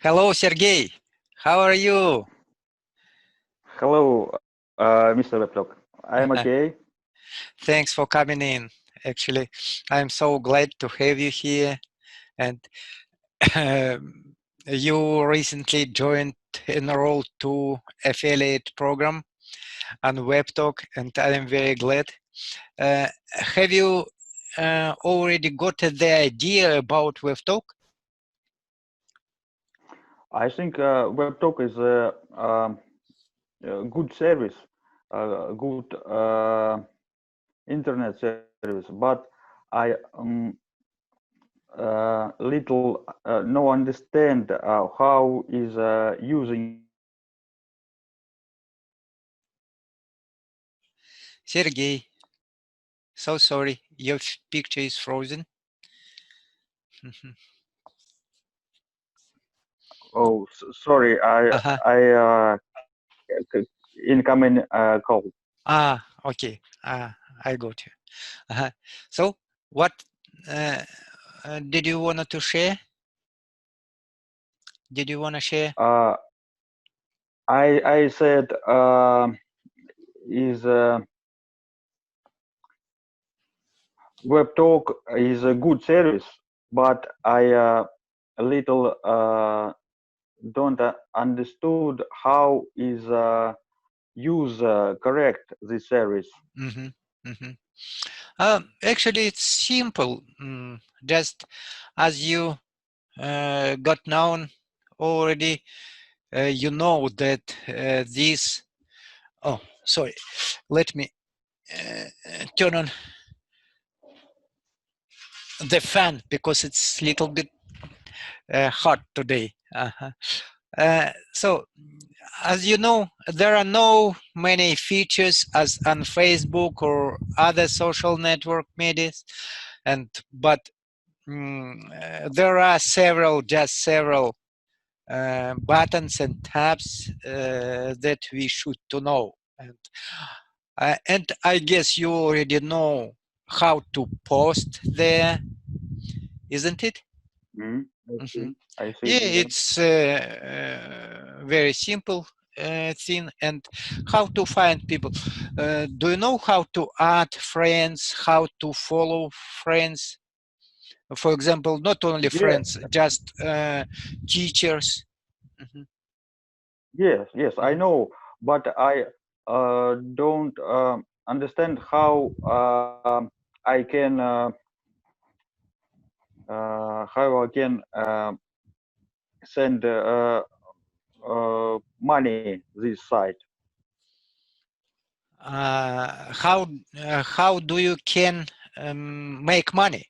Hello, Sergey. How are you? Hello, Mr. Webtalk. I am okay. Thanks for coming in. Actually, I'm so glad to have you here. And you recently joined enrolled to affiliate program on Webtalk, and I am very glad. Have you already got the idea about Webtalk? I think Webtalk is a good service, a good internet service, but I little no understand how is using Sergey, so sorry, your picture is frozen. oh sorry Uh-huh. incoming call. Okay. I got you. Uh-huh. So, what uh, did you want to share? Did you want to share? uh, I said is Webtalk is a good service, but I a little don't understood how is use correct this service. Mm-hmm. Mm-hmm. Actually, it's simple. Just as you got known already, you know that this. Oh, sorry. Let me turn on the fan because it's a little bit hot today. Uh-huh. So, as you know, there are no many features as on Facebook or other social network medias, but there are just several buttons and tabs that we should to know. And I guess you already know how to post there, isn't it? Mm, I Hmm. see. I see. Yeah, Yeah. it's very simple thing. And how to find people. Do you know how to add friends, how to follow friends? For example, not only Yeah. friends, just teachers. Mhm, Yes. Yes. I mhm. know, but I don't understand I can how I can send money this site. How do you can make money?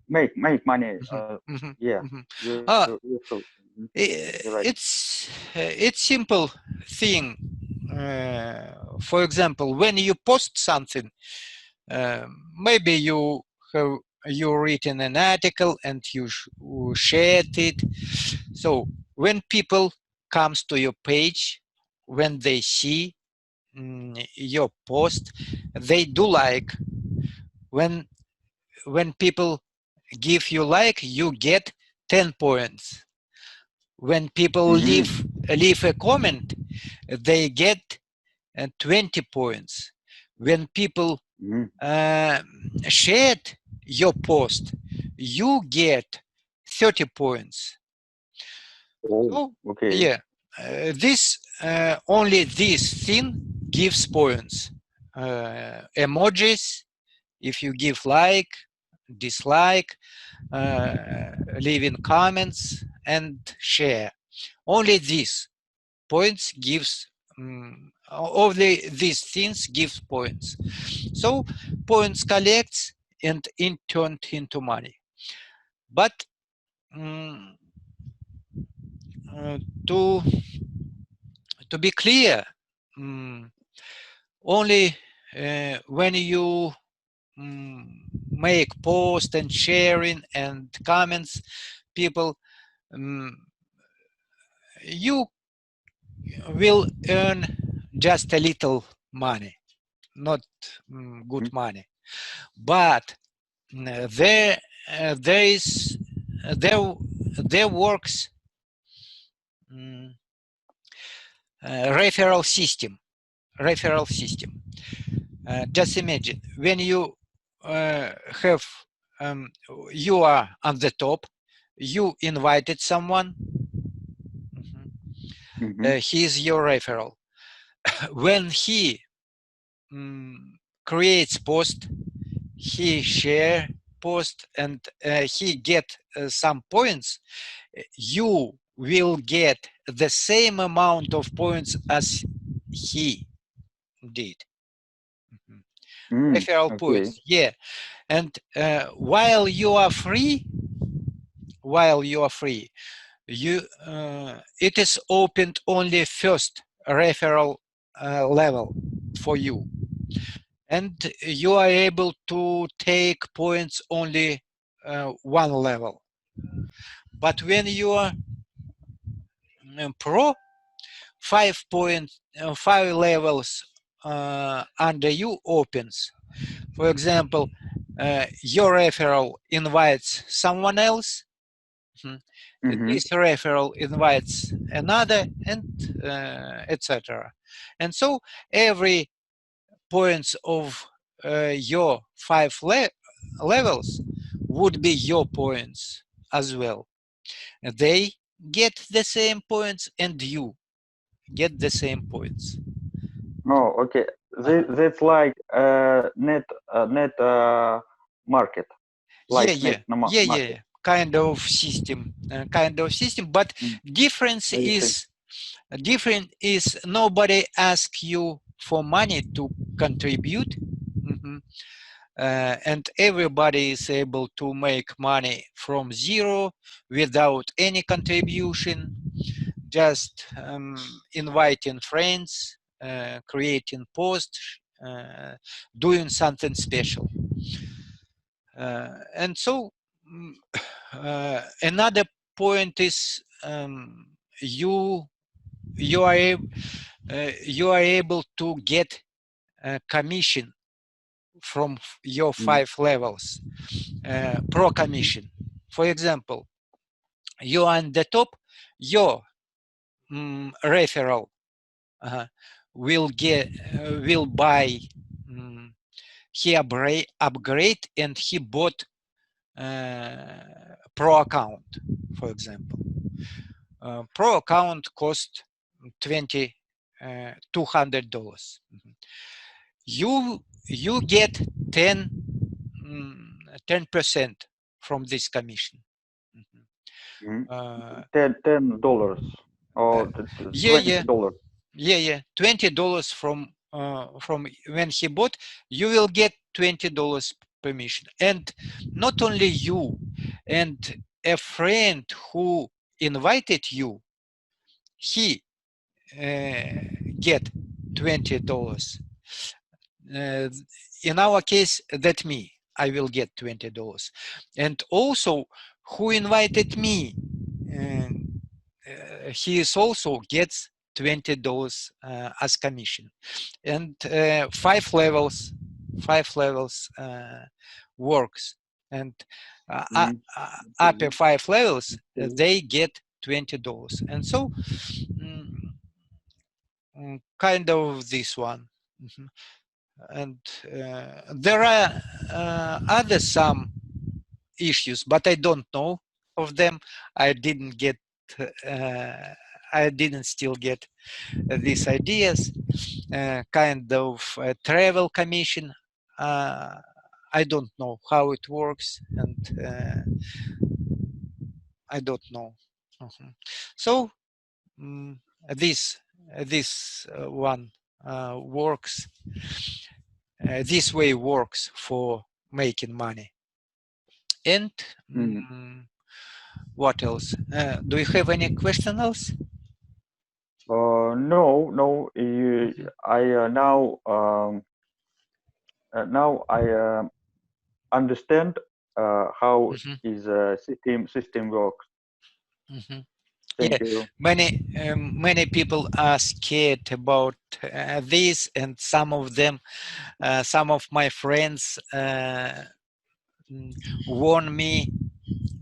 Make money. Mhm, mhm, Yeah. mhm. You Uh, you so you're right. it's simple thing. For example, when you post something, maybe have you written an article and you shared it. So when people comes to your page, when they see your post, they do like. When when people give you like, you get 10 points. When people Mm-hmm. leave a comment, they get 20 points. When people Mm-hmm. uh, shared your post, you get 30 points. Oh, So okay. yeah, this only this thing gives points. Emojis, if you give like, dislike, leave in comments, and share. Only this points gives. Only these things gives points. So points collects and in turned into money. But mm, uh, to to be clear, mm, only when you mm, make post and sharing and comments, people, mm, you will earn just a little money, not good Mm-hmm. money. But there is there there works referral system. Referral system. Just imagine when you have you are on the top, you invited someone. He is your referral. When he creates post, he share post, and he get some points, you will get the same amount of points as he did. Referral points, yeah. And while you are free, you it is opened only first referral level for you, and you are able to take points only one level. But when you are pro, 5 levels under you opens. For example, your referral invites someone else, this referral invites another, and etc. And so every points of your 5 levels would be your points as well. They get the same points and you get the same points. Oh, okay. That's like net market. Like yeah. Kind of system, but difference is nobody asks you for money to contribute, and everybody is able to make money from zero without any contribution, just inviting friends, creating posts, doing something special. And so another point is you are able to get commission from your 5 levels, pro commission. For example, you are on the top, your referral will buy, he upgrade, and he bought pro account, for example. Pro account cost $200. You get 10% from this commission. $10 or $20. Yeah, $20 from when he bought. You will get $20 permission, and not only you, and a friend who invited you, he get $20. In our case, that me, I will get $20, and also who invited me, he is also gets $20 as commission, and 5 levels works, and upper 5 levels they get $20, and so kind of this one. And there are other some issues, but I don't know of them. I didn't still get these ideas. Kind of travel commission. I don't know how it works, and I don't know. So this one works. This way works for making money. And what else? Do you have any question else? No. I now I understand how is system works. Thank you. Many people are scared about this, and some of them, some of my friends warn me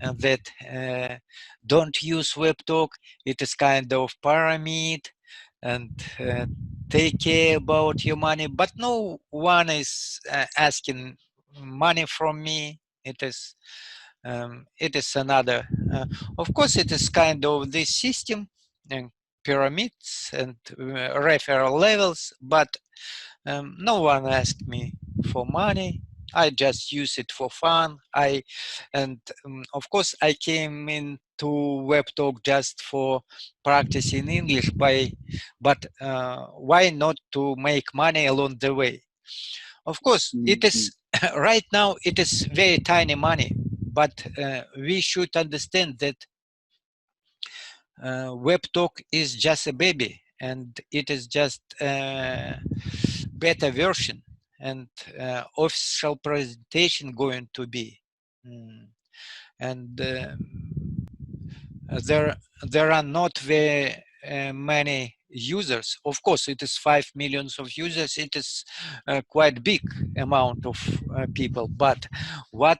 that don't use Webtalk. It is kind of pyramid, and take care about your money, but no one is asking money from me. It is another, of course it is kind of this system and pyramids and referral levels, but no one asked me for money. I just use it for fun. Of course I came into Webtalk just for practicing English but why not to make money along the way? Of course, it is right now it is very tiny money, but we should understand that Webtalk is just a baby, and it is just a beta version, and official presentation going to be. And there are not very many users. Of course, it is 5 millions of users. It is quite big amount of people. But what?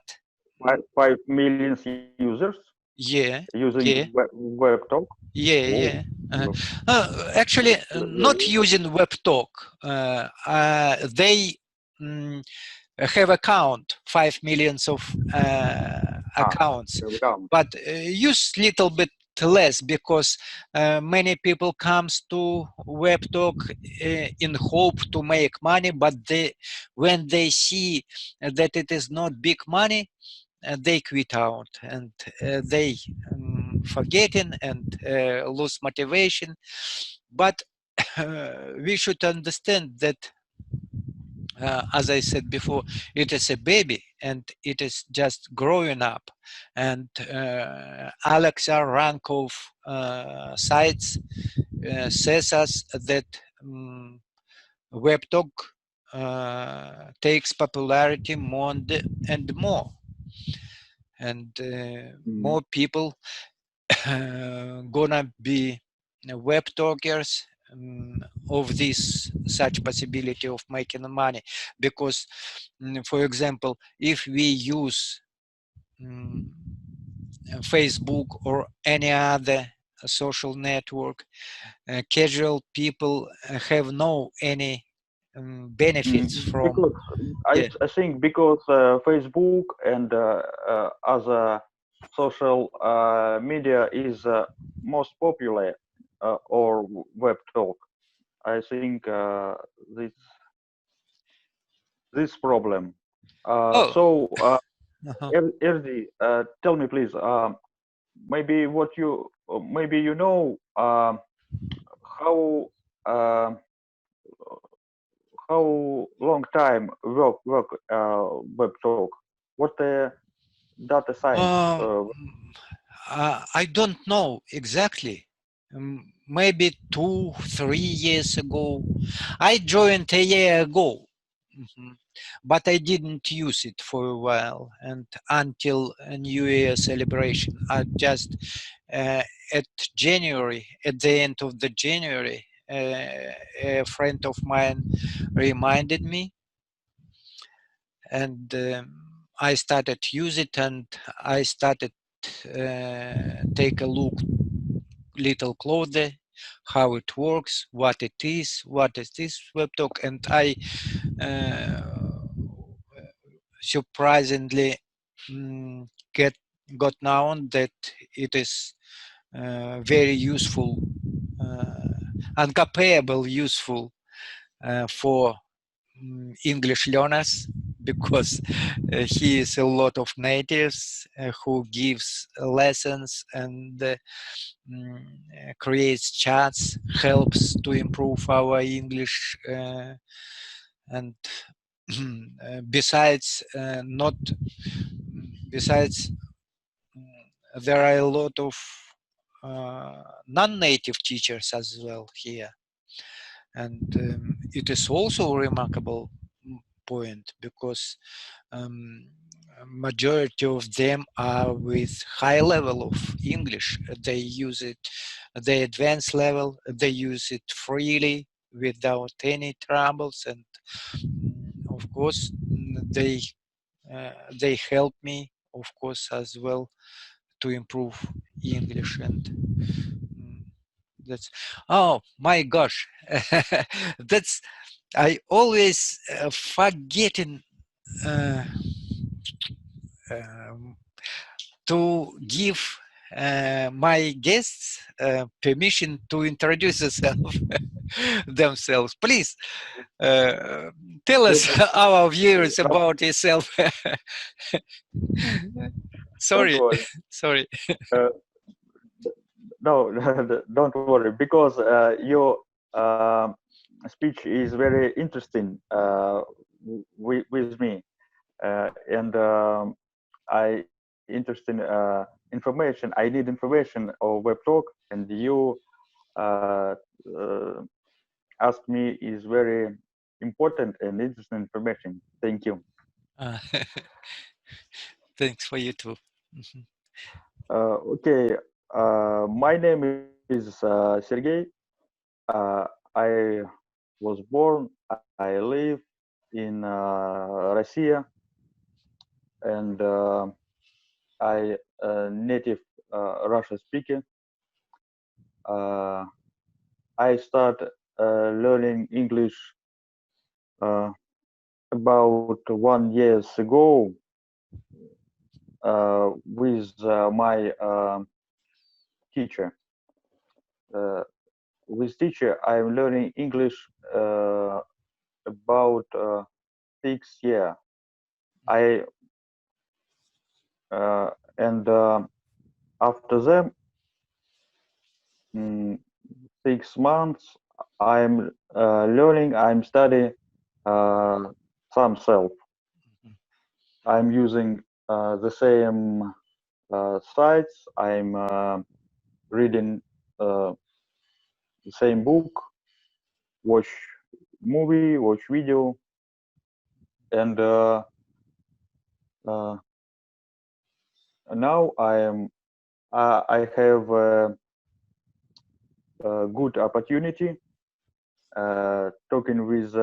5 million users Yeah, using yeah, Webtalk. yeah, Whoa. yeah. Actually, not using Webtalk. They have account 5 millions of accounts, but use little bit less because many people comes to Webtalk in hope to make money, but when they see that it is not big money, they quit out, and they forgetting and lose motivation. But we should understand that as I said before, it is a baby and it is just growing up. And Alexa rank of sites says us that Webtalk takes popularity more and more. And more people gonna be web talkers of this such possibility of making money, because for example, if we use Facebook or any other social network, casual people have no any benefits from. Because Yeah. I think because Facebook and other social media is most popular or web talk. I think this problem. Oh. So Uh-huh. Erdi, tell me please. Maybe what you maybe you know how uh, how long time work web talk. What the data science? I don't know exactly. Maybe 2, 3 years ago. I joined a year ago, but I didn't use it for a while, and until a New Year celebration. I just at January, at the end of the January, a friend of mine reminded me, and I started to use it, and I started take a look little closer how it works, what is this Webtalk, and I surprisingly get got known that it is very useful, uncomparable useful for English learners, because he is a lot of natives who gives lessons and creates chats, helps to improve our English, and besides there are a lot of non-native teachers as well here, and it is also a remarkable point, because majority of them are with high level of English. They use it, the advanced level, they use it freely without any troubles, and of course they help me of course, as well to improve English. And that's, oh my gosh, that's, I always forgetting um, to give my guests permission to introduce themselves. Please tell us, our viewers, about yourself. Don't Sorry, worry. sorry. Uh, no, don't worry, because your speech is very interesting with me, and I interesting information. I need information of Webtalk, and you uh, uh, ask me is very important and interesting information. Thank you. Uh, thanks for you too. Mhm. Okay, my name is Sergey. I was born. I live in Russia, and I native Russian speaker. Uh, I start learning English uh, about 1 year ago with my teacher. Uh, with teacher, I'm learning English about 6 years. I and after them, mm, 6 months, I'm learning. I'm studying uh, some self. I'm using the same sites. I'm reading the same book, watch movie, watch video, and uh, now I have a good opportunity talking with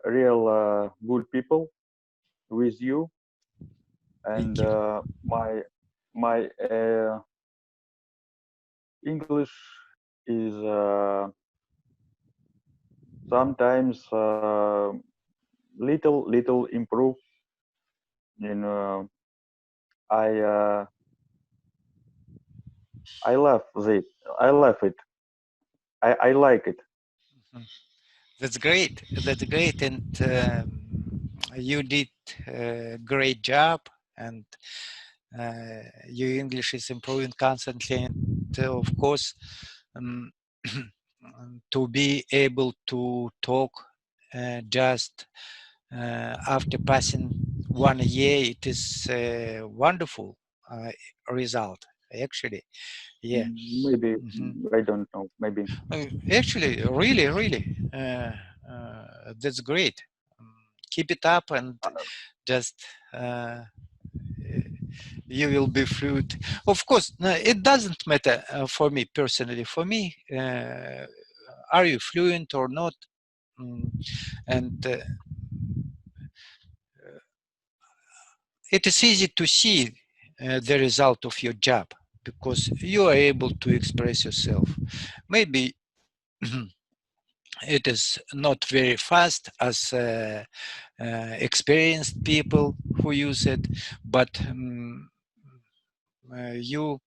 real good people, with you, Thank and you. my English is sometimes little improve. You know, I uh, I love it. I love it. I like it. Mhm. That's great. That's great. And you did a great job. And your English is improving constantly. And of course, um, to be able to talk just after passing 1 year, it is a wonderful result, actually. Yeah. Maybe Mhm. I don't know. Maybe. Actually, really, that's great. Keep it up, and just you will be fluent. Of course, no, it doesn't matter for me personally. For me, are you fluent or not? Mm, and it is easy to see the result of your job because you are able to express yourself. Maybe it is not very fast as experienced people who use it, but you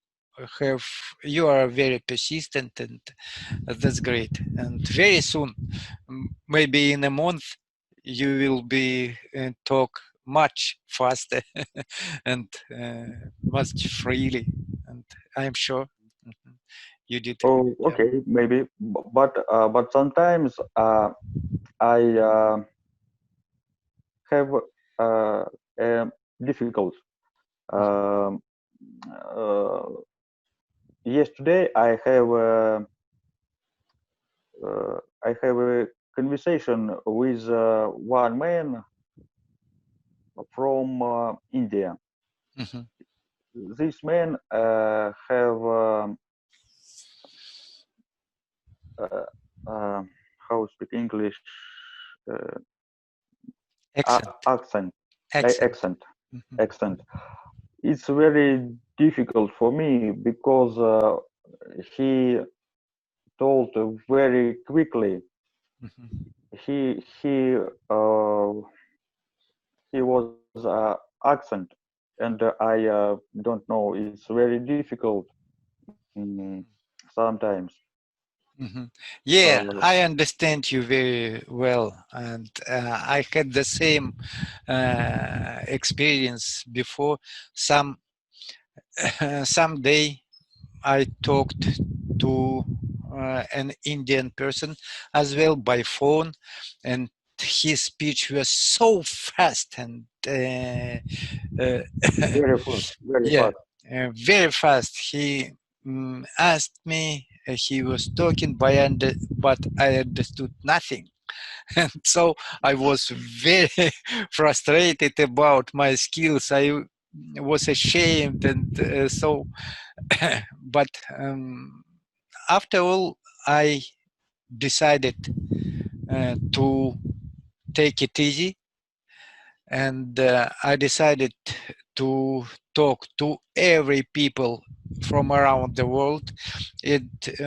have, you are very persistent, and that's great. And very soon, maybe in a month, you will be talk much faster and much freely, and I'm sure you did a Oh, good job. okay, maybe. But sometimes I have uh, difficult. Um, uh, Yesterday I have a conversation with one man from India. Mhm. This man have uh, uh, how speak English Accent, accent, accent. accent, Mhm. accent. it's very difficult for me because he told very quickly. Mhm. He he was accent, and I don't know. It's very difficult sometimes. Mhm. Yeah, Uh, I understand you very well, and I had the same experience before. Some someday I talked to an Indian person as well by phone, and his speech was so fast and very fast, very yeah, fast. very fast. He asked me. He was talking but I understood nothing, and so I was very frustrated about my skills. I was ashamed, and so. But after all, I decided to take it easy, and I decided to talk to every people from around the world. It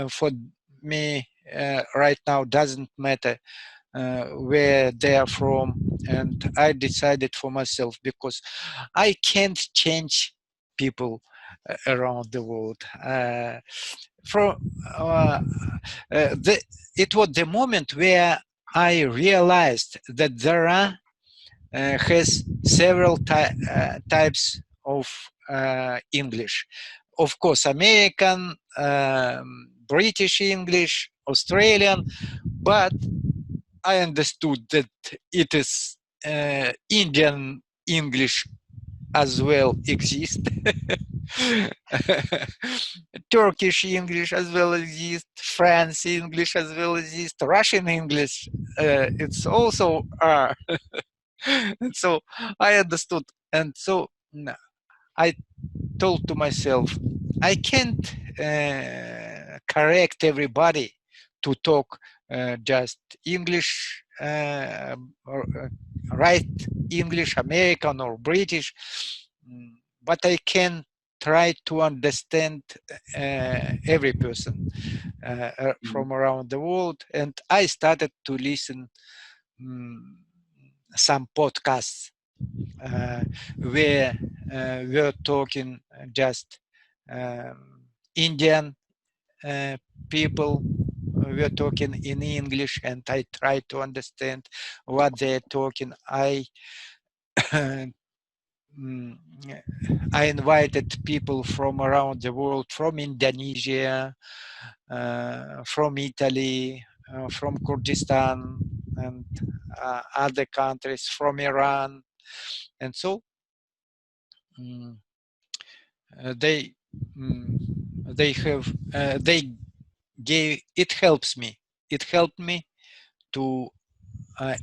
for me right now doesn't matter where they are from, and I decided for myself because I can't change people around the world. From the, it was the moment where I realized that there are has several types of English. Of course, American, British English, Australian, but I understood that it is Indian English as well exist. Turkish English as well exist, French English as well exist, Russian English. It's also and so I understood, and so I told to myself, I can't correct everybody to talk just English, or right English, American or British, but I can try to understand every person from around the world. And I started to listen some podcasts where we're talking just Indian people. We're talking in English, and I try to understand what they're talking. Mm, I invited people from around the world, from Indonesia, from Italy, from Kurdistan, and other countries, from Iran, and so mm, they they have they gave it helps me. It helped me to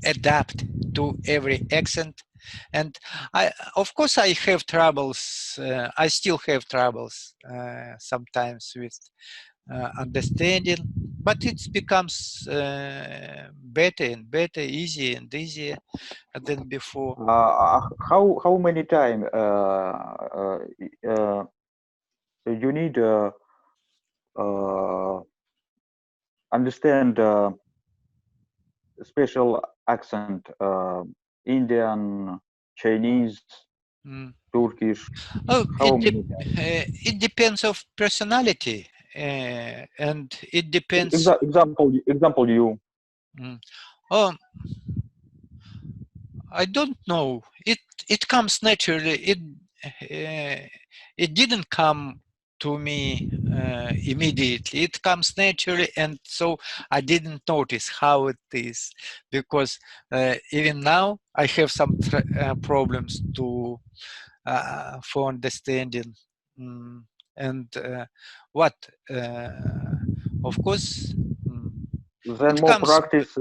adapt to every accent, and I of course I have troubles. I still have troubles sometimes with understanding, but it becomes better and better, easier and easier than before. How many time you need uh, understand special accent, Indian, Chinese, Mm. Turkish? Oh, How many it depends of personality, and it depends. example you? Mm. Oh, I don't know. It comes naturally. It didn't come to me immediately. It comes naturally, and so I didn't notice how it is, because even now I have some problems to for understanding. Mm, and what of course Then it more comes. practice,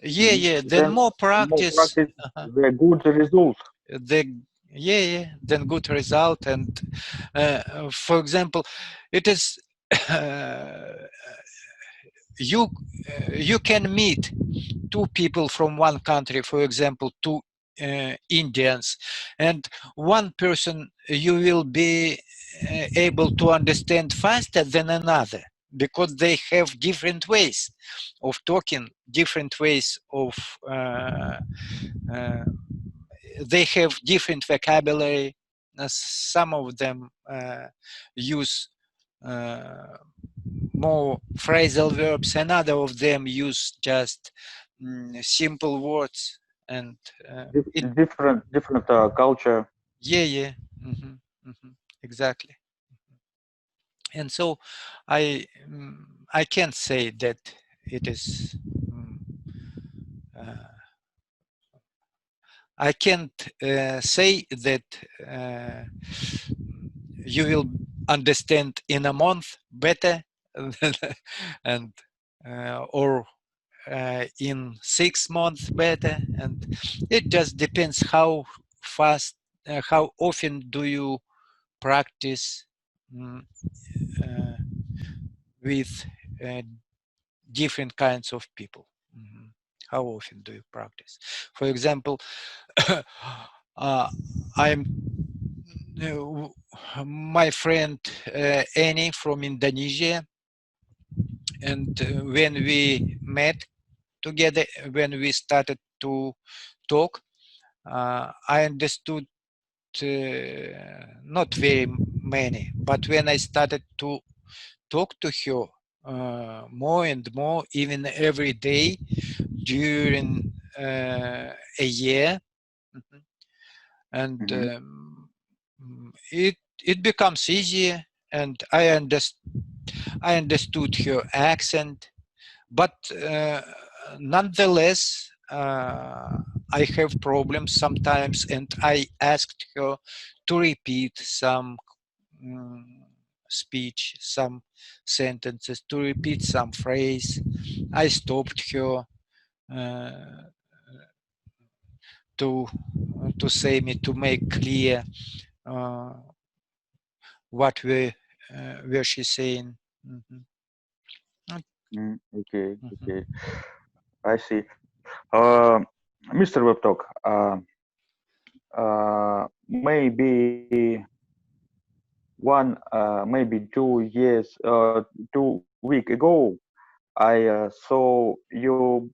Yeah, then then more more practice. practice, the good result. The then good result. And for example, it is you you can meet two people from one country, for example, two Indians, and one person you will be able to understand faster than another, because they have different ways of talking, different ways of they have different vocabulary. Some of them use more phrasal verbs, and other of them use just simple words, and it, Different culture. yeah, exactly. And so I can't say that it is I can't say that you will understand in a month better and or in 6 months better, and it just depends how fast how often do you practice with different kinds of people. How often do you practice? For example, I'm my friend Annie from Indonesia, and when we met together, when we started to talk, I understood not very many, but when I started to talk to her more and more, even every day during a year, and it becomes easier, and I understood her accent, but nonetheless I have problems sometimes, and I asked her to repeat some speech, some sentences, to repeat some phrase. I stopped her to say me, to make clear what were she saying. Okay, okay, I see. Mr. Webtalk, maybe maybe 2 years, 2 weeks ago, I saw your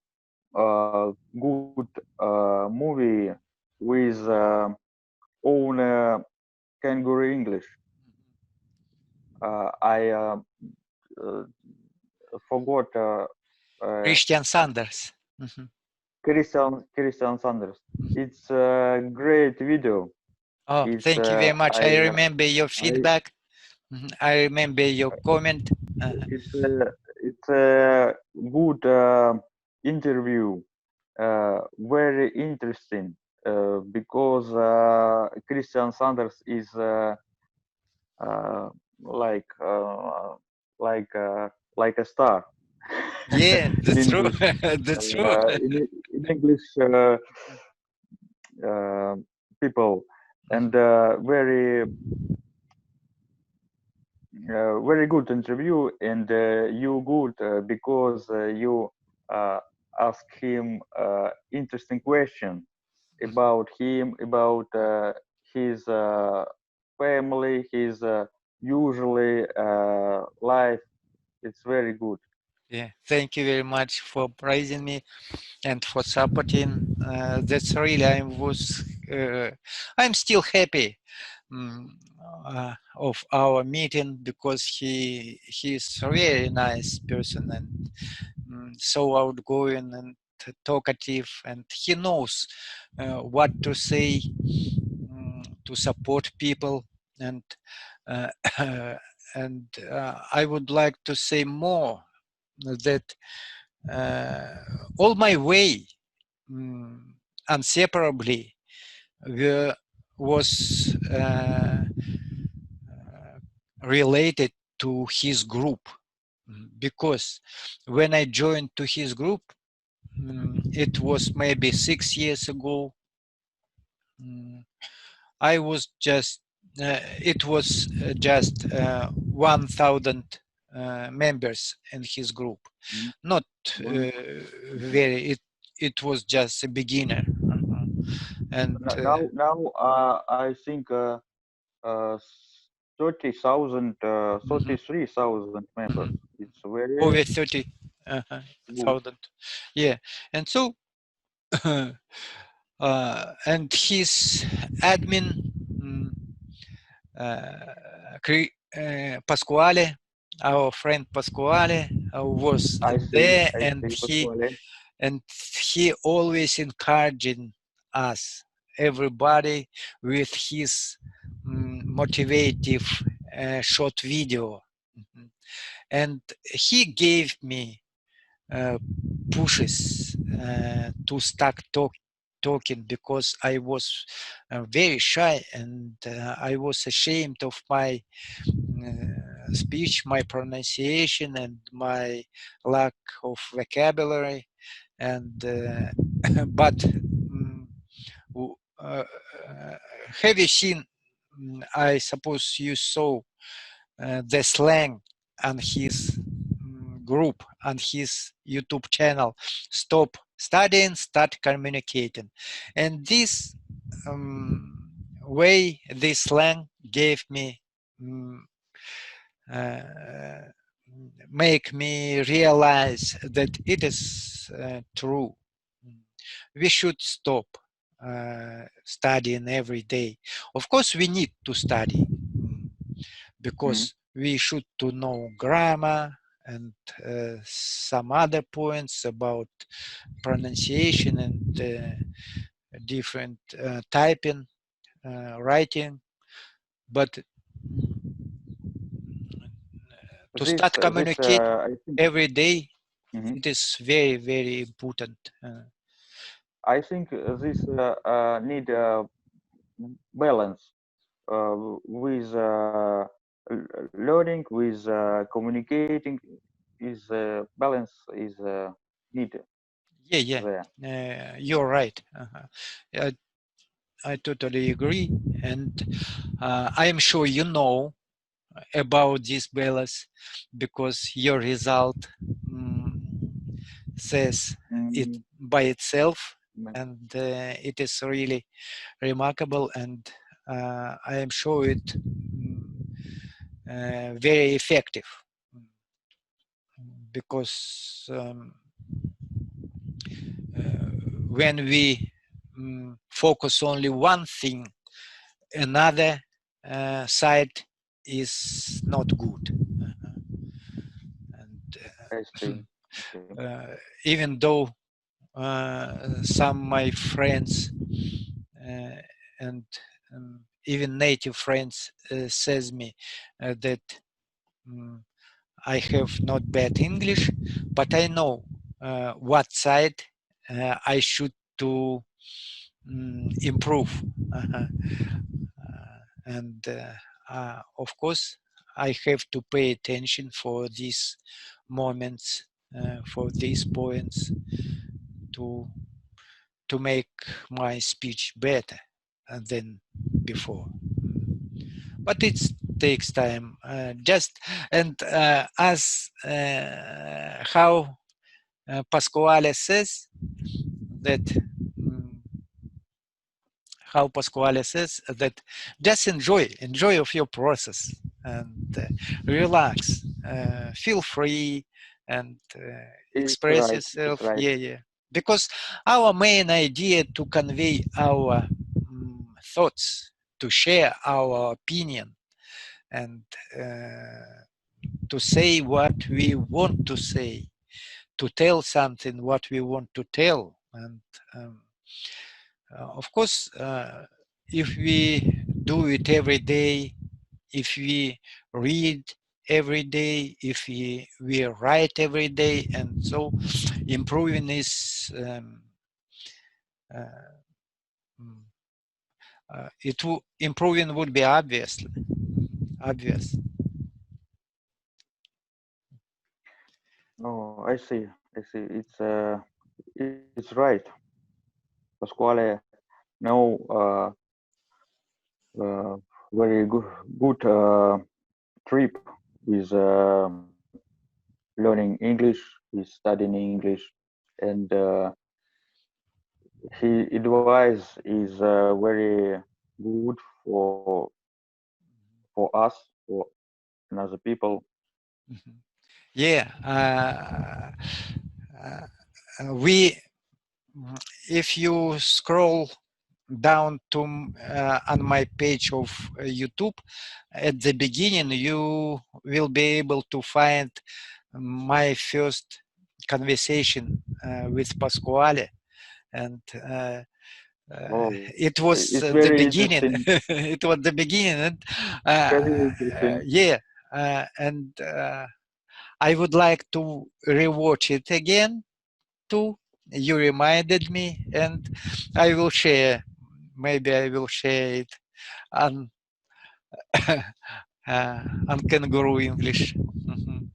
good movie with own kangaroo English. I forgot Christian Sanders. Christian Sanders. It's a great video. Oh, It's thank you very much. I remember your I feedback. I remember your comment. it's a good interview. Very interesting because Christian Sanders is uh, like uh, like a star Yeah, in that's true. English. That's true. In English, uh, people, and very good interview, and you good because you uh, ask him interesting question about him, about his family, his usually life. It's very good. Yeah, thank you very much for praising me and for supporting. That's really I'm still happy of our meeting, because he's a very nice person, and so outgoing and talkative, and he knows what to say to support people, and uh, and I would like to say more that all my way inseparably was related to his group, because when I joined to his group, it was maybe 6 years ago. I was just it was just 1,000 members in his group, Mm. not Wow. very. It was just a beginner, And I think 30,000, 33,000 members. It's very over 30,000. Yeah. And so, and his admin, Pasquale, our friend Pasquale, was there, I and see Pasquale. he always encouraging us, everybody, with his motivative short video. Mhm. And he gave me pushes to start talking, because I was very shy, and I was ashamed of my speech, my pronunciation, and my lack of vocabulary. And but have you seen? I suppose you saw the slang on his group, on his YouTube channel. Stop studying, start communicating. And this way, this slang gave me uh, make me realize that it is true. We should stop studying every day. Of course, we need to study because we should to know grammar and some other points about pronunciation and different typing, writing. But to start communicating I think, every day, mhm. it is very, very important. I think this need balance with learning, with communicating. Is balance is needed Yeah, there. you're right. I totally agree. And I am sure you know about this balance, because your result says it Mm, by itself, mm. and it is really remarkable, and I am sure it very effective, because when we focus only one thing, another side is not good. And I see. Okay. even though some my friends uh, and even native friends says me that I have not bad English, but I know what side I should to improve. Uh-huh. And of course, I have to pay attention for these moments, for these points, to make my speech better than before. But it takes time. Just and as how Pasquale says that just enjoy of your process, and relax, feel free, and It's express right. It's yourself. right. Yeah, because our main idea to convey our thoughts, to share our opinion, and to say what we want to say, to tell something what we want to tell. And of course, if we do it every day, if we read every day, if we write every day, and so improving is uh, improving would be obvious. Oh, I see. I see. It's right. Pasquale, no, very good trip with learning English, with studying English, and his advice is very good for us, for another people. Mhm. Yeah, we if you scroll down to on my page of YouTube, at the beginning you will be able to find my first conversation with Pasquale, and Oh, it was it's the very beginning. interesting. It was the beginning, and Very interesting. yeah, and I would like to rewatch it again too. You reminded me, and I will share. Maybe I will share it on on kangaroo English. Mhm.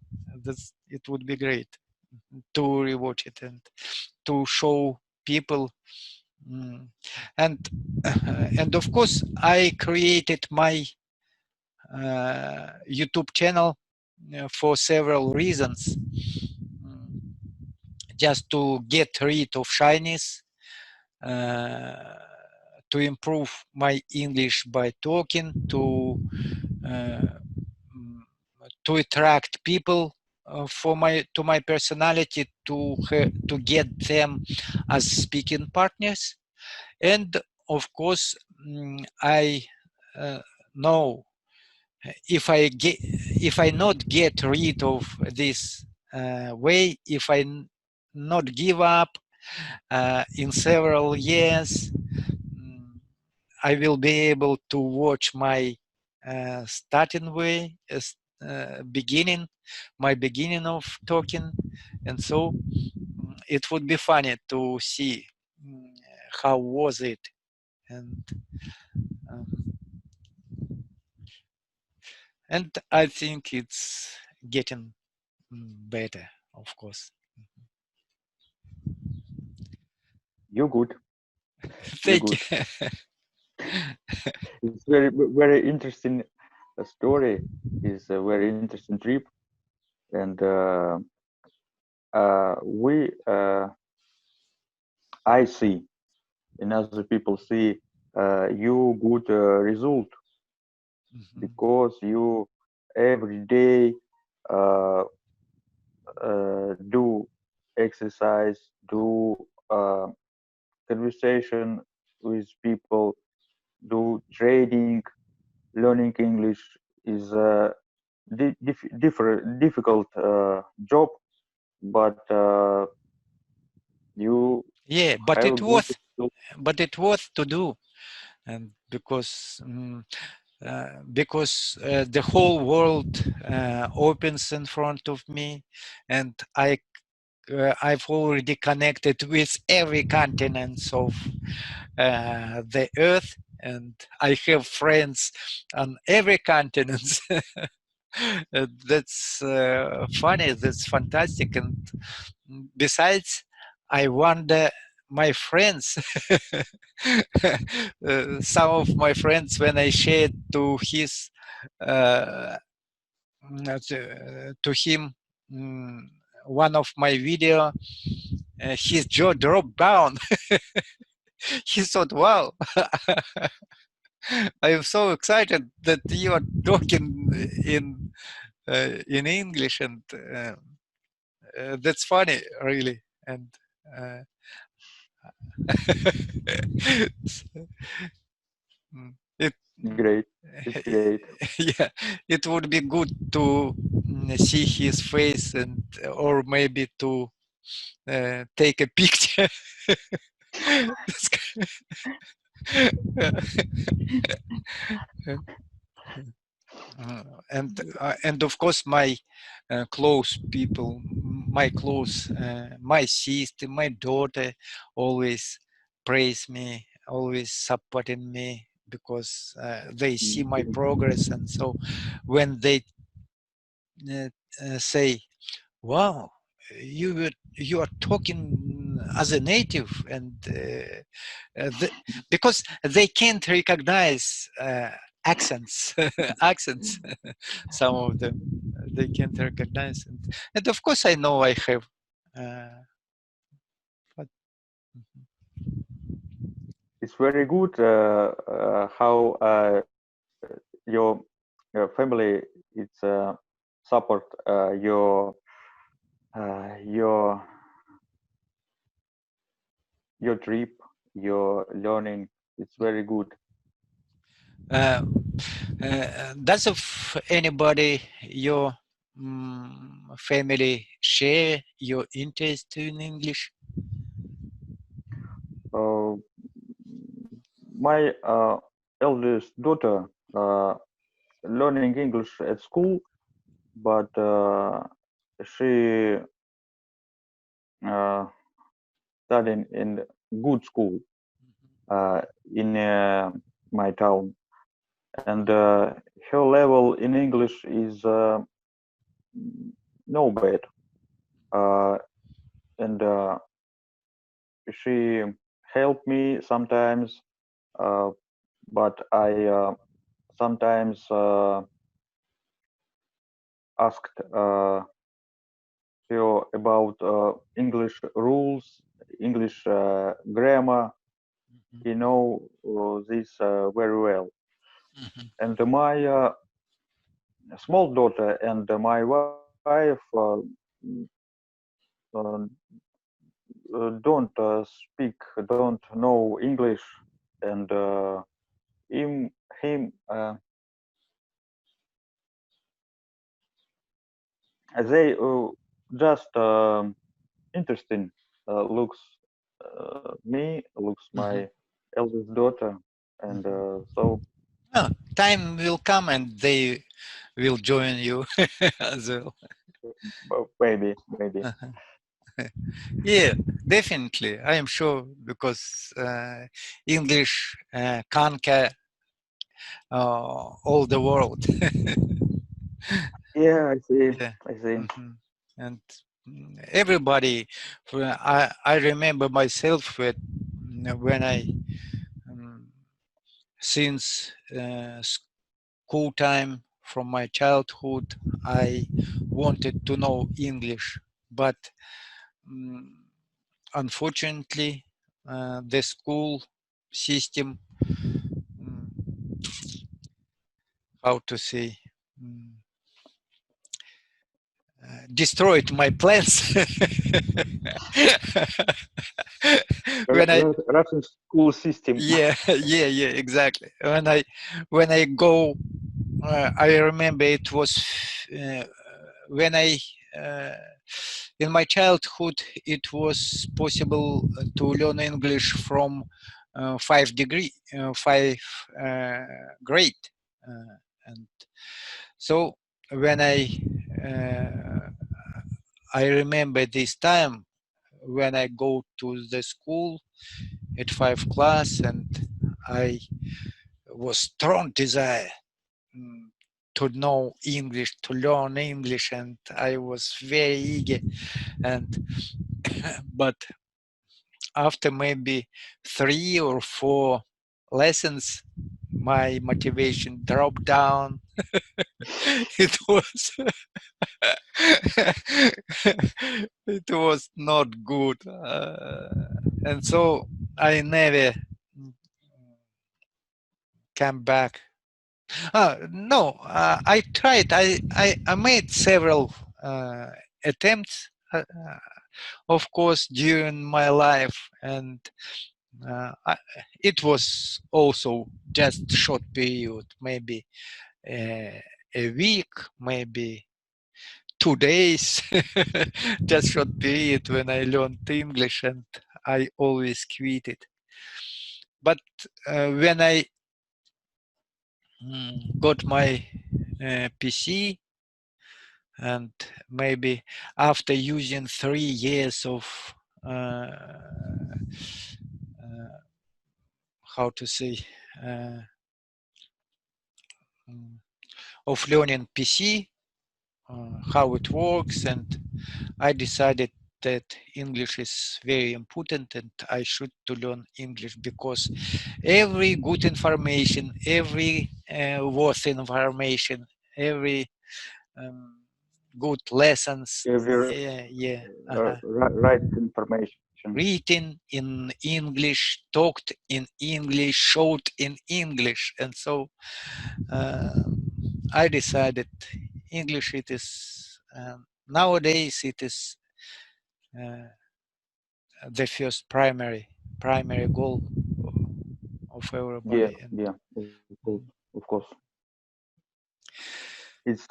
It would be great to rewatch it and to show people. Mm. And and of course, I created my YouTube channel for several reasons. Mm. Just to get rid of shyness, uh, to improve my English by talking, uh, mm, to attract people for my to my personality, to get them as speaking partners, and of course, I know if I not get rid of this way, if I not give up in several years, I will be able to watch my starting way, beginning, my beginning of talking, and so it would be funny to see how was it, and um, and I think it's getting better, of course. You good. You Thank good. you. It's very interesting story. It's a very interesting trip, and we I see, and other people see you good result Mhm. because you every day uh, do exercise, do conversation with people, do trading, learning English is a difficult job, but you Yeah, have a good skill. but it worth to do, and because the whole world opens in front of me, and I've already connected with every continent of the earth, and I have friends on every continent. That's funny. That's fantastic. And besides, I wonder my friends, some of my friends, when I shared to his uh, to him mm, one of my video, his jaw dropped down. He thought, "Wow, I am so excited that you are talking in English, and that's funny, really." And uh, it Great. It's great. yeah, it would be good to see his face, and or maybe to take a picture. And of course my close people, my close my sister, my daughter always praise me, always supporting me, because they see my Great. progress, and so when they uh, say, wow, you are talking as a native, and because they can't recognize accents, accents, some of them they can't recognize, and of course I know I have, but it's very good how your family it's support your trip, your learning. It's very good. Does of anybody your family share your interest in English? My eldest daughter learning English at school, but she studying in good school in my town, and her level in English is no bad, and she helped me sometimes, but I sometimes asked her about English rules, English grammar. He know this very well. And my small daughter and my wife don't speak, don't know English, and him they just interesting looks me, looks my eldest daughter, and so Oh, time will come and they will join you as well. maybe. Yeah, definitely. I am sure because English conquer all the world. Yeah, I see. Yeah. I see. And everybody, I remember myself when I, since school time from my childhood, I wanted to know English, but unfortunately, the school system, how to say, destroyed my plans. When I Russian school system. yeah exactly when I go I remember it was when I uh, in my childhood it was possible to learn English from 5 grade and so when uh, I remember this time when I go to the school at 5 class and I was strong desire to know English, to learn English, and I was very eager. And but after maybe 3 or 4 lessons, my motivation dropped down. It was it was not good, and so I never came back. No, I tried. I made several attempts, of course, during my life, and it was also just short period, maybe a week, maybe 2 days, just short period when I learned English, and I always quit it. But when I got my PC, and maybe after using 3 years of uh, how to say uh, of learning PC, how it works, and I decided that English is very important and I should to learn English because every good information, every worth information, every good lessons. Every Yeah. right information. written in English, talked in English, showed in English. And so I decided English it is, nowadays it is the first primary goal of everybody. Yeah, of course. It's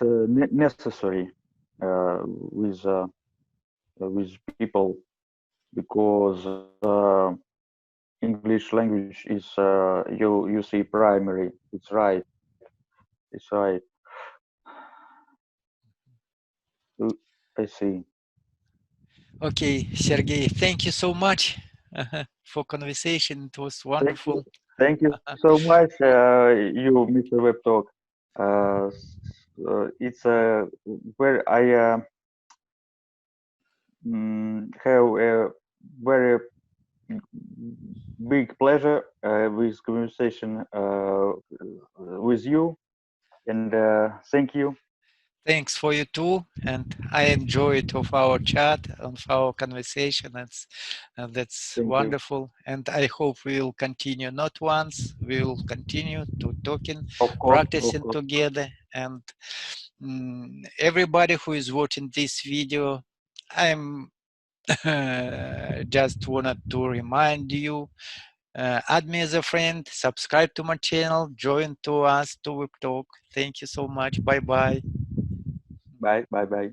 necessary with people, because English language is you see primary. It's right. It's right. I see. Okay, Sergey, thank you so much for conversation. It was wonderful. Thank you so much, you, Mr. Webtalk. It's where I have a very big pleasure with conversation with you, and thank you. Thanks for you too, and I enjoyed of our chat, of our conversation. That's Thank you. wonderful, and I hope we will continue. Not once, we will continue to talking, Of course, practicing together, and everybody who is watching this video, I'm just wanted to remind you. Add me as a friend, subscribe to my channel, join to us to Webtalk. Thank you so much. Bye bye. Bye.